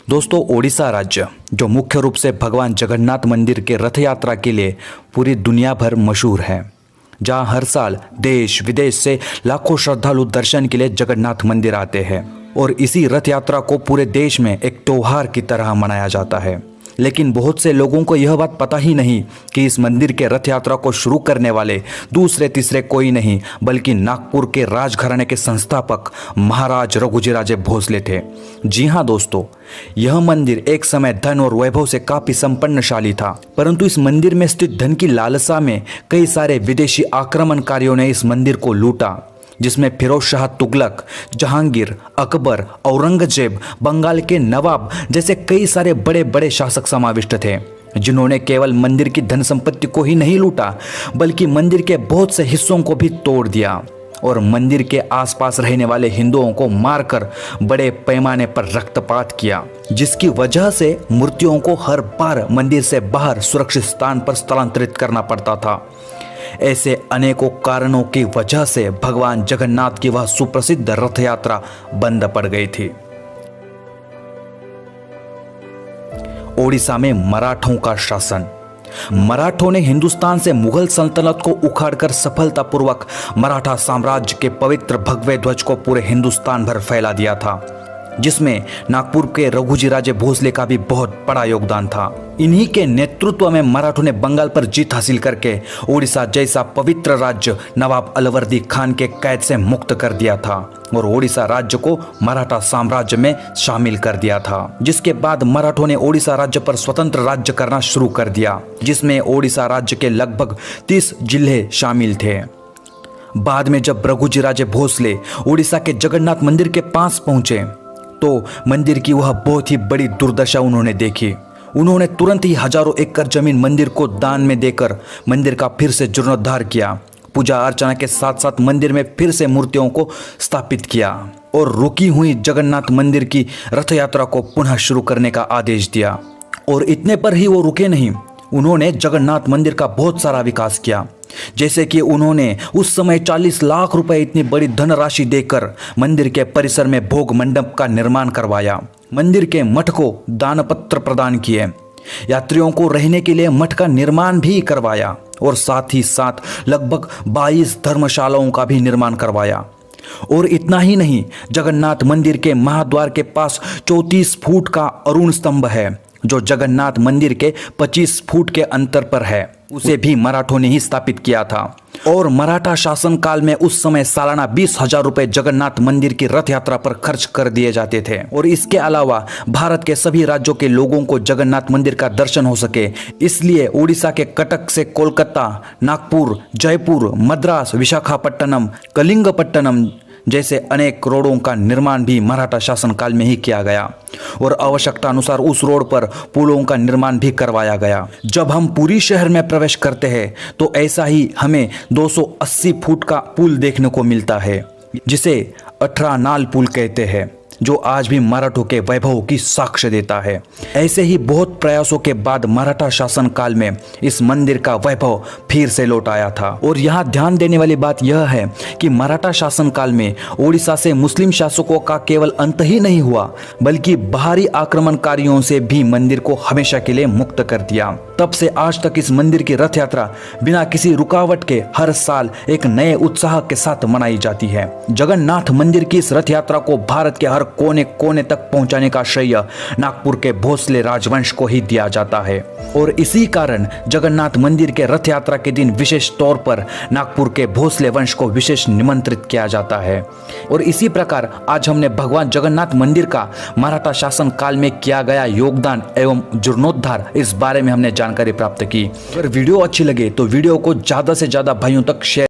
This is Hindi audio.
दोस्तों, ओडिशा राज्य जो मुख्य रूप से भगवान जगन्नाथ मंदिर के रथ यात्रा के लिए पूरी दुनिया भर मशहूर है, जहां हर साल देश विदेश से लाखों श्रद्धालु दर्शन के लिए जगन्नाथ मंदिर आते हैं और इसी रथ यात्रा को पूरे देश में एक त्योहार की तरह मनाया जाता है। लेकिन बहुत से लोगों को यह बात पता ही नहीं कि इस मंदिर के रथ यात्रा को शुरू करने वाले दूसरे तीसरे कोई नहीं बल्कि नागपुर के राजघराने के संस्थापक महाराज रघुजीराजे भोसले थे। जी हाँ दोस्तों, यह मंदिर एक समय धन और वैभव से काफी संपन्नशाली था, परंतु इस मंदिर में स्थित धन की लालसा में कई सारे विदेशी आक्रमणकारियों ने इस मंदिर को लूटा, जिसमें फिरोज शाह तुगलक, जहांगीर, अकबर, औरंगजेब, बंगाल के नवाब जैसे कई सारे बड़े बड़े शासक समाविष्ट थे, जिन्होंने केवल मंदिर की धन संपत्ति को ही नहीं लूटा बल्कि मंदिर के बहुत से हिस्सों को भी तोड़ दिया और मंदिर के आसपास रहने वाले हिंदुओं को मारकर बड़े पैमाने पर रक्तपात किया, जिसकी वजह से मूर्तियों को हर बार मंदिर से बाहर सुरक्षित स्थान पर स्थलांतरित करना पड़ता था। ऐसे अनेकों कारणों की वजह से भगवान जगन्नाथ की वह सुप्रसिद्ध रथ यात्रा बंद पड़ गई थी। ओडिशा में मराठों का शासन। मराठों ने हिंदुस्तान से मुगल सल्तनत को उखाड़कर सफलतापूर्वक मराठा साम्राज्य के पवित्र भगवे ध्वज को पूरे हिंदुस्तान भर फैला दिया था, जिसमें नागपुर के रघुजीराजे भोसले का भी बहुत बड़ा योगदान था। इन्हीं के नेतृत्व में मराठों ने बंगाल पर जीत हासिल करके ओडिशा जैसा पवित्र राज्य नवाब अलवर्दी खान के कैद से मुक्त कर दिया था और ओडिशा राज्य को मराठा साम्राज्य में शामिल कर दिया था। जिसके बाद मराठों ने ओडिशा राज्य पर स्वतंत्र राज्य करना शुरू कर दिया, जिसमें ओडिशा राज्य के लगभग 30 जिले शामिल थे। बाद में जब रघुजीराजे भोसले ओडिशा के जगन्नाथ मंदिर के पास पहुंचे तो मंदिर की वह बहुत ही बड़ी दुर्दशा उन्होंने देखी। उन्होंने तुरंत ही हजारों एकड़ जमीन मंदिर को दान में देकर मंदिर का फिर से जीर्णोद्धार किया, पूजा अर्चना के साथ साथ मंदिर में फिर से मूर्तियों को स्थापित किया और रुकी हुई जगन्नाथ मंदिर की रथ यात्रा को पुनः शुरू करने का आदेश दिया। और इतने पर ही वो रुके नहीं, उन्होंने जगन्नाथ मंदिर का बहुत सारा विकास किया। जैसे कि उन्होंने उस समय 40 लाख रुपए इतनी बड़ी धनराशि देकर मंदिर के परिसर में भोग मंडप का निर्माण करवाया, मंदिर के मठ को दानपत्र प्रदान किए, यात्रियों को रहने के लिए मठ का निर्माण भी करवाया और साथ ही साथ लगभग 22 धर्मशालाओं का भी निर्माण करवाया। और इतना ही नहीं, जगन्नाथ मंदिर के महाद्वार के पास 34 फुट का अरुण स्तंभ है जो जगन्नाथ मंदिर के 25 फुट के अंतर पर है, उसे भी मराठों ने ही स्थापित किया था। और मराठा शासन काल में उस समय सालाना 20,000 रुपए जगन्नाथ मंदिर की रथ यात्रा पर खर्च कर दिए जाते थे। और इसके अलावा भारत के सभी राज्यों के लोगों को जगन्नाथ मंदिर का दर्शन हो सके, इसलिए उड़ीसा के कटक से कोलकाता, नागपुर, जयपुर, मद्रास, विशाखापट्टनम, कलिंगपट्टनम जैसे अनेक रोडों का निर्माण भी मराठा शासनकाल में ही किया गया और आवश्यकता अनुसार उस रोड पर पुलों का निर्माण भी करवाया गया। जब हम पुरी शहर में प्रवेश करते हैं तो ऐसा ही हमें 280 फुट का पुल देखने को मिलता है, जिसे 18 नाल पुल कहते हैं, जो आज भी मराठों के वैभव की साक्ष्य देता है। ऐसे ही बहुत प्रयासों के बाद मराठा शासन काल में इस मंदिर का वैभव फिर से लौट आया था। और यहाँ ध्यान देने वाली बात यह है कि मराठा शासन काल में ओडिशा से मुस्लिम शासकों का केवल अंत ही नहीं हुआ बल्कि बाहरी आक्रमणकारियों से भी मंदिर को हमेशा के लिए मुक्त कर दिया। तब से आज तक इस मंदिर की रथ यात्रा बिना किसी रुकावट के हर साल एक नए उत्साह के साथ मनाई जाती है। जगन्नाथ मंदिर की इस रथ यात्रा को भारत के हर कोने कोने तक पहुंचाने का श्रेय नागपुर के भोसले राजवंश को ही दिया जाता है और इसी कारण जगन्नाथ मंदिर के रथ यात्रा के दिन विशेष तौर पर नागपुर के भोसले वंश को विशेष निमंत्रित किया जाता है। और इसी प्रकार आज हमने भगवान जगन्नाथ मंदिर का मराठा शासन काल में किया गया योगदान एवं जीर्णोद्धार इस बारे में हमने जानकारी प्राप्त की। अगर वीडियो अच्छी लगे तो वीडियो को ज्यादा से ज्यादा भाइयों तक शेयर